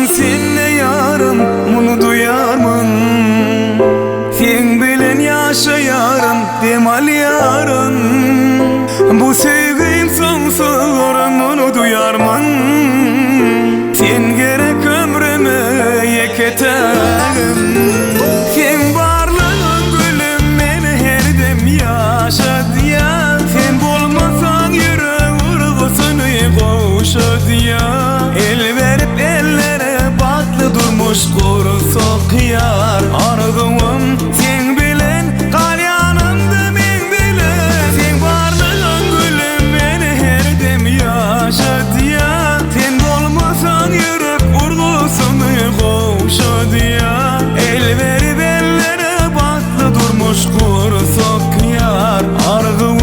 senle yarım, bunu duyarmın? Sen bilen yaşayarım, demal yarın. Bu sevgim sonsuz, bunu duyarmın? Sen gerek ömrüme yeketerim. Sen varlığın gülüm, beni her dem yaşat ya. Sen bolmasan yürek vurgusunu koşat ya. El verip ellere batlı durmuş kuru sokyar. Arzuum sen bilen, kalyanımda men bilen. Sen varlığın gülüm, beni her dem yaşat ya. Sen bolmasan yürek vurgusunu koşat ya. El verip ellere batlı durmuş kuru sokyar. Arzuum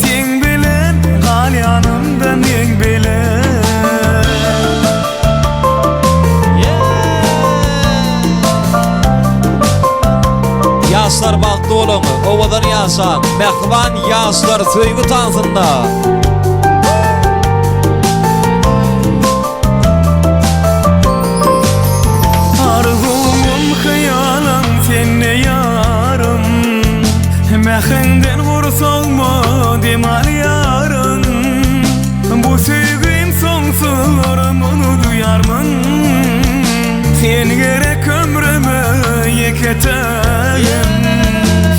sen bilen, kalyanımda men bilen. Yaşlar baktı olun, ovadan yaşan, mehriban yaşlar söygü tansında. Arzum hıyalam senle yarım. Mehinden vursan mı demal yarın. Bu sevgim sonsuz, bunu duyarmın? Sen gerek ömrüme yeketerim.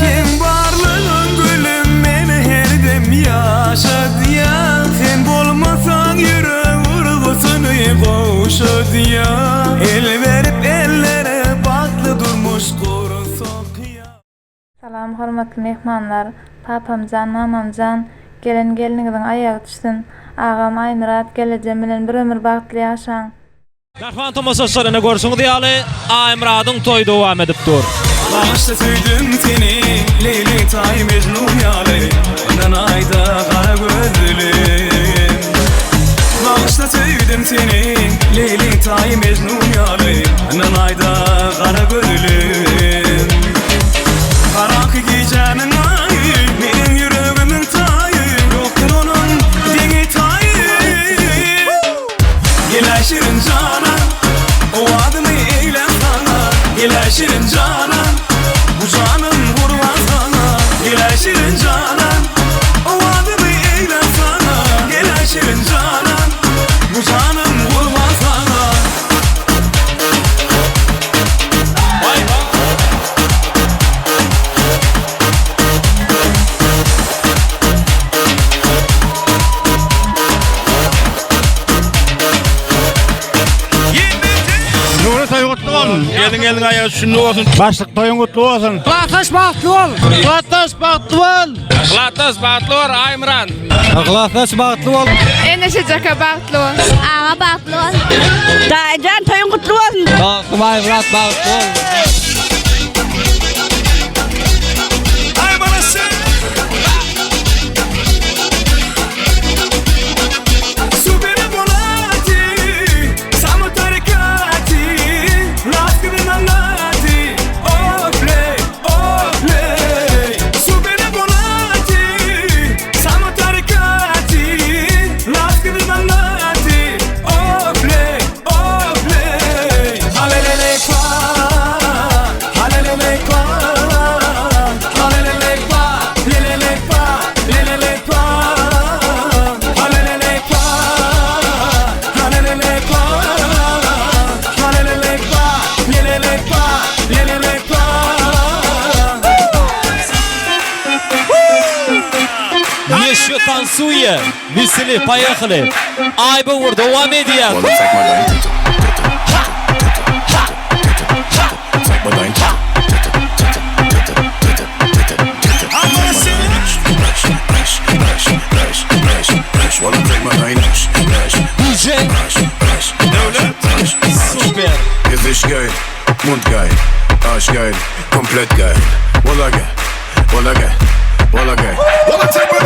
Sen varlığın gülüm, beni her dem yaşat ya. Sen bolmasan yürek vurgusunu koşat ya. El verip ellere batlı durmuş kuru sokya. Salam hormatly mehmanlar, papamjan, mamamjan, geliniňizin ayagy düşsün. Agam Aýmurat gelejem bilen bir ömür bagtly ýaşaň. Mehman tomosaçlaryny görşüňiz diýaly, Aýmuradyň toýu dowam edip dur. Bağışta söydüm seni, Leyli tay Mecnun ýaly. Nanayda kara gözlüm. Bağışta söydüm seni, Leyli tay Mecnun ýaly. Nanayda kara gözlüm. Karanky gijanyň aýy, meniň ýüregimiň taýy. Ýokdur onuň deňi taýy. Gel şirin canan, o adymy eýlen sana. Gel şirin canan, bu canım gurban sana. Gel şirin canan, o adymy eýlen sana. Gel şirin canan, bu canım gurban sana. Vay vay. Nuri toyun kutlu olsun. Gelin ayağı şunlu olsun. Başlık toyun kutlu olsun. Klataş bahtlı ol. Klataş bahtlı ol. Klatas bahtly ol, Aýmuran. Klataş bahtlı ol. Eneşe jaka bahtlı ol. Ağa bahtlı ol. Dayıcan toyun kutlu olsun. Bahtly Aýmurat bahtly ol. Ay bana sen. Subire volati, samo tarikati, laskı nangati, oh play, oh play. Subire volati, samo tarikati, laskı nangati, oh play, oh play. Halelele kwa, halelele kwa, halelele kwa, lelele kwa, lelele kwa, halelele kwa, halelele kwa, halelele kwa, lelele kwa, lelele kwa. Еще танцує, весели, поехали. Айбур, дowam edýär. Zeig mal dein Tito. Zeig mal dein Tito. Wallah, zeig mal dein DJ, super. Gesicht geil, Mund geil, Arsch geil, komplett geil. Wallah geil, wallah geil, wallah geil. Wallah, zeig mal